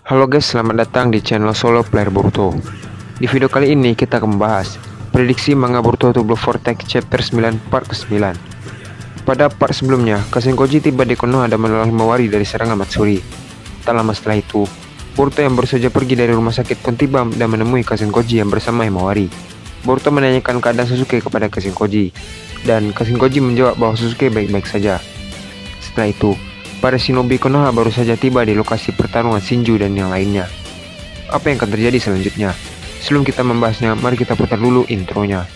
Halo guys, selamat datang di channel Solo Player Boruto. Di video kali ini kita akan membahas prediksi manga Boruto to Blue Vortex chapter 9 part ke-9. Pada part sebelumnya, Kashinkoji tiba di Konoha dan menolong Himawari dari serangan Matsuri. Tak lama setelah itu, Boruto yang baru saja pergi dari rumah sakit pun tiba dan menemui Kashinkoji yang bersama Himawari. Boruto menanyakan keadaan Sasuke kepada Kashinkoji, dan Kashinkoji menjawab bahwa Sasuke baik-baik saja. Setelah itu, para shinobi Konoha baru saja tiba di lokasi pertarungan Shinju dan yang lainnya. Apa yang akan terjadi selanjutnya? Sebelum kita membahasnya, mari kita putar dulu intronya.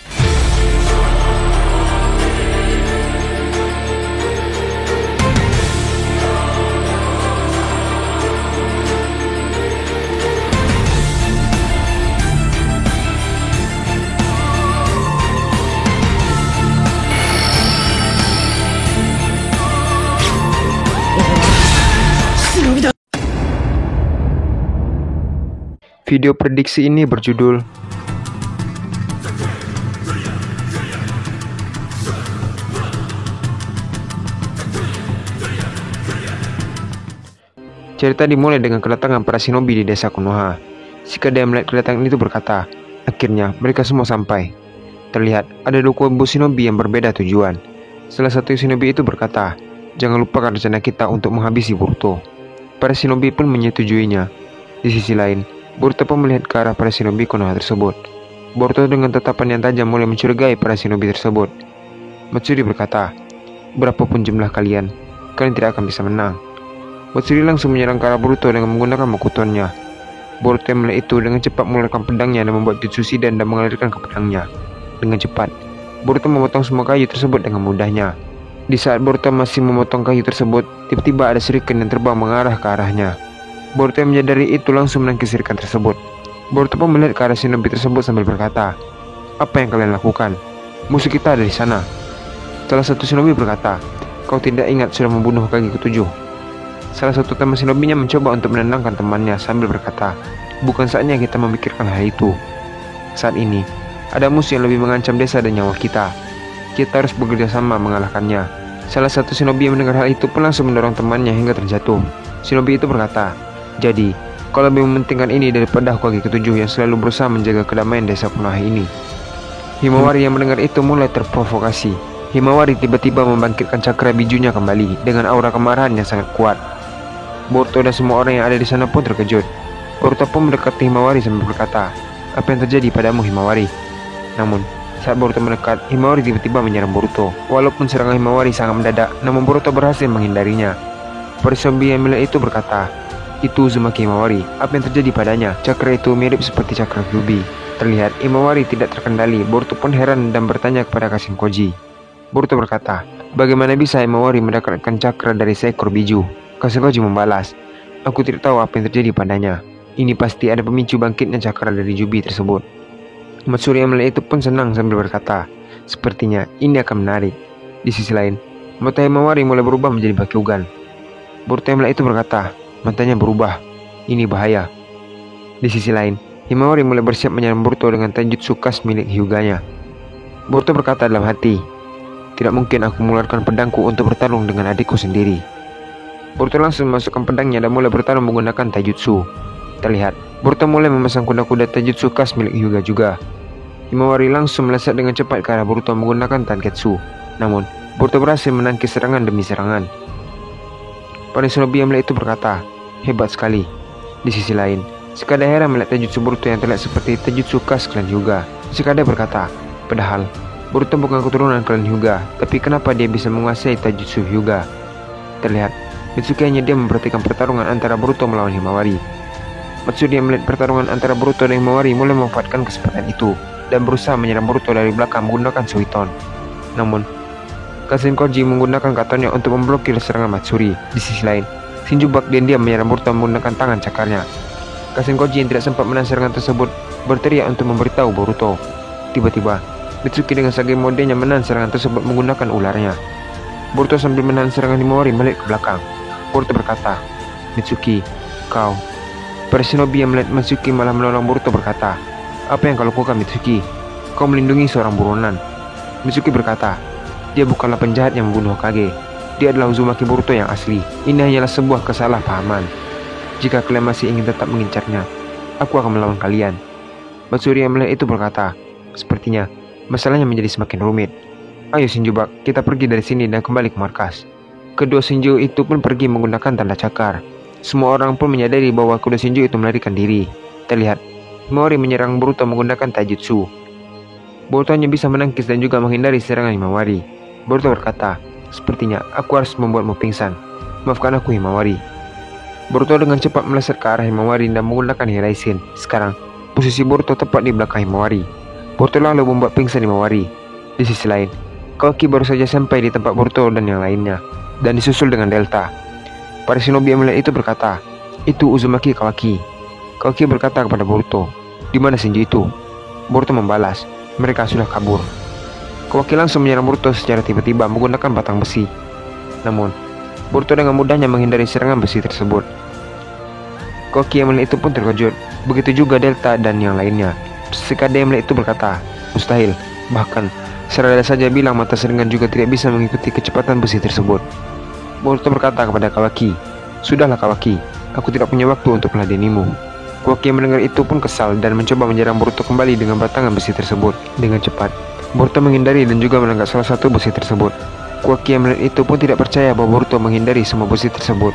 Video prediksi ini berjudul Cerita dimulai dengan kedatangan para shinobi di desa Konoha. Shikada yang melihat kedatangan itu berkata, akhirnya mereka semua sampai. Terlihat ada dua kubu shinobi yang berbeda tujuan. Salah satu shinobi itu berkata, jangan lupakan rencana kita untuk menghabisi Boruto. Para shinobi pun menyetujuinya. Di sisi lain, Boruto pun melihat ke arah para shinobi Konoha tersebut. Boruto dengan tatapan yang tajam mulai mencurigai para shinobi tersebut. Matsuri berkata, berapapun jumlah kalian tidak akan bisa menang. Matsuri langsung menyerang ke arah Boruto dengan menggunakan Mokutonnya. Boruto yang melihat itu dengan cepat mengeluarkan pedangnya dan membuat jutsu Shidan dan mengalirkan ke pedangnya. Dengan cepat, Boruto memotong semua kayu tersebut dengan mudahnya. Di saat Boruto masih memotong kayu tersebut, tiba-tiba ada shuriken yang terbang mengarah ke arahnya. Boruto yang menyadari itu langsung menangkis shuriken tersebut. Boruto pun melihat ke arah shinobi tersebut sambil berkata, apa yang kalian lakukan? Musuh kita ada di sana. Salah satu shinobi berkata, kau tidak ingat sudah membunuh Hokage ke-7? Salah satu teman shinobinya mencoba untuk menenangkan temannya sambil berkata, bukan saatnya kita memikirkan hal itu. Saat ini, ada musuh yang lebih mengancam desa dan nyawa kita. Kita harus bekerja sama mengalahkannya. Salah satu shinobi yang mendengar hal itu pun langsung mendorong temannya hingga terjatuh. Shinobi itu berkata, jadi, kau lebih mementingkan ini daripada Hokage ke-7 yang selalu berusaha menjaga kedamaian desa Konoha ini. Himawari yang mendengar itu mulai terprovokasi. Himawari tiba-tiba membangkitkan cakra bijunya kembali dengan aura kemarahan yang sangat kuat. Boruto dan semua orang yang ada di sana pun terkejut. Boruto pun mendekati Himawari sambil berkata, apa yang terjadi padamu Himawari? Namun, saat Boruto mendekat, Himawari tiba-tiba menyerang Boruto. Walaupun serangan Himawari sangat mendadak, namun Boruto berhasil menghindarinya. Para zombie yang melihat itu berkata, itu Uzumaki Himawari, apa yang terjadi padanya? Cakra itu mirip seperti cakra Kyuubi. Terlihat Himawari tidak terkendali. Boruto pun heran dan bertanya kepada Kashinkoji. Boruto berkata, bagaimana bisa Himawari mendapatkan cakra dari seekor biju? Kashinkoji membalas, aku tidak tahu apa yang terjadi padanya. Ini pasti ada pemicu bangkitnya cakra dari Jubi tersebut. Matsuri yang melihat itu pun senang sambil berkata, sepertinya ini akan menarik. Di sisi lain, mata Himawari mulai berubah menjadi Bakugan. Boruto yang melihat itu berkata, matanya berubah. Ini bahaya. Di sisi lain, Himawari mulai bersiap menyerang Boruto dengan taijutsu khas milik Hyuganya. Boruto berkata dalam hati, tidak mungkin aku mengeluarkan pedangku untuk bertarung dengan adikku sendiri. Boruto langsung memasukkan pedangnya dan mulai bertarung menggunakan taijutsu. Terlihat, Boruto mulai memasang kuda-kuda taijutsu khas milik Hyuga juga. Himawari langsung melesat dengan cepat ke arah Boruto menggunakan tanketsu. Namun, Boruto berhasil menangkis serangan demi serangan. Para shinobi yang melihat itu berkata, hebat sekali. Di sisi lain, Shikada heran melihat taijutsu Boruto yang terlihat seperti taijutsu khas klan Hyuga. Shikada berkata, padahal Boruto bukan keturunan klan Hyuga, tapi kenapa dia bisa menguasai taijutsu Hyuga? Terlihat, Mitsuki hanya dia memperhatikan pertarungan antara Boruto melawan Himawari. Matsuri yang melihat pertarungan antara Boruto dan Himawari mulai memanfaatkan kesempatan itu dan berusaha menyerang Boruto dari belakang menggunakan Suiton. Namun, Kashinkoji menggunakan katonnya untuk memblokir serangan Matsuri. Di sisi lain, Shinju Bak diam-diam menyerang Boruto menggunakan tangan cakarnya. Kashinkoji yang tidak sempat menahan serangan tersebut berteriak untuk memberitahu Boruto. Tiba-tiba, Mitsuki dengan sage modenya menahan serangan tersebut menggunakan ularnya. Boruto sambil menahan serangan Himawari melihat ke belakang. Boruto berkata, Mitsuki, kau. Para shinobi yang melihat Mitsuki malah menolong Boruto berkata, apa yang kau lakukan Mitsuki? Kau melindungi seorang buronan. Mitsuki berkata, dia bukanlah penjahat yang membunuh Hokage. Dia adalah Uzumaki Boruto yang asli. Ini hanyalah sebuah kesalahpahaman. Jika kalian masih ingin tetap mengincarnya, aku akan melawan kalian. Matsuri yang melihat itu berkata, sepertinya masalahnya menjadi semakin rumit. Ayo Shinjubak, kita pergi dari sini dan kembali ke markas. Kedua Shinju itu pun pergi menggunakan tanda cakar. Semua orang pun menyadari bahwa kedua Shinju itu melarikan diri. Terlihat Himawari menyerang Boruto menggunakan taijutsu. Boruto hanya bisa menangkis dan juga menghindari serangan Himawari. Boruto berkata, sepertinya aku harus membuatmu pingsan. Maafkan aku Himawari. Boruto dengan cepat meleset ke arah Himawari dan menggunakan Hiraishin. Sekarang, posisi Boruto tepat di belakang Himawari. Boruto lalu membuat pingsan Himawari. Di sisi lain, Kawaki baru saja sampai di tempat Boruto dan yang lainnya, dan disusul dengan Delta. Para shinobi yang melihat itu berkata, itu Uzumaki Kawaki. Kawaki berkata kepada Boruto, di mana Shinji itu? Boruto membalas, mereka sudah kabur. Kawaki langsung menyerang Boruto secara tiba-tiba menggunakan batang besi. Namun, Boruto dengan mudahnya menghindari serangan besi tersebut. Kawaki yang melihat itu pun terkejut, begitu juga Delta dan yang lainnya. Tsuchikade yang melihat itu berkata, mustahil, bahkan Sarada saja bilang mata serangan juga tidak bisa mengikuti kecepatan besi tersebut. Boruto berkata kepada Kawaki, sudahlah Kawaki, aku tidak punya waktu untuk meladenimu. Kawaki yang mendengar itu pun kesal dan mencoba menyerang Boruto kembali dengan batangan besi tersebut. Dengan cepat, Boruto menghindari dan juga menangkap salah satu besi tersebut. Kawaki yang melihat itu pun tidak percaya bahwa Boruto menghindari semua besi tersebut.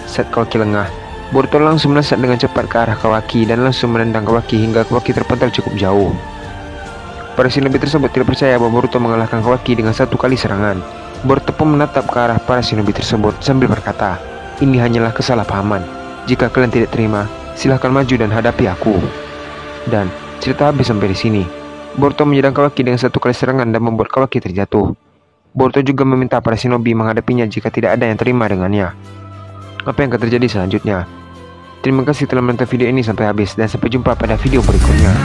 Saat Kawaki lengah, Boruto langsung melesat dengan cepat ke arah Kawaki dan langsung menendang Kawaki hingga Kawaki terpental cukup jauh. Para shinobi tersebut tidak percaya bahwa Boruto mengalahkan Kawaki dengan satu kali serangan. Boruto pun menatap ke arah para shinobi tersebut sambil berkata, ini hanyalah kesalahpahaman. Jika kalian tidak terima, silahkan maju dan hadapi aku. Dan cerita habis sampai di sini. Boruto menyerang Kawaki dengan satu kali serangan dan membuat Kawaki terjatuh. Boruto juga meminta para shinobi menghadapinya jika tidak ada yang terima dengannya. Apa yang akan terjadi selanjutnya? Terima kasih telah menonton video ini sampai habis dan sampai jumpa pada video berikutnya.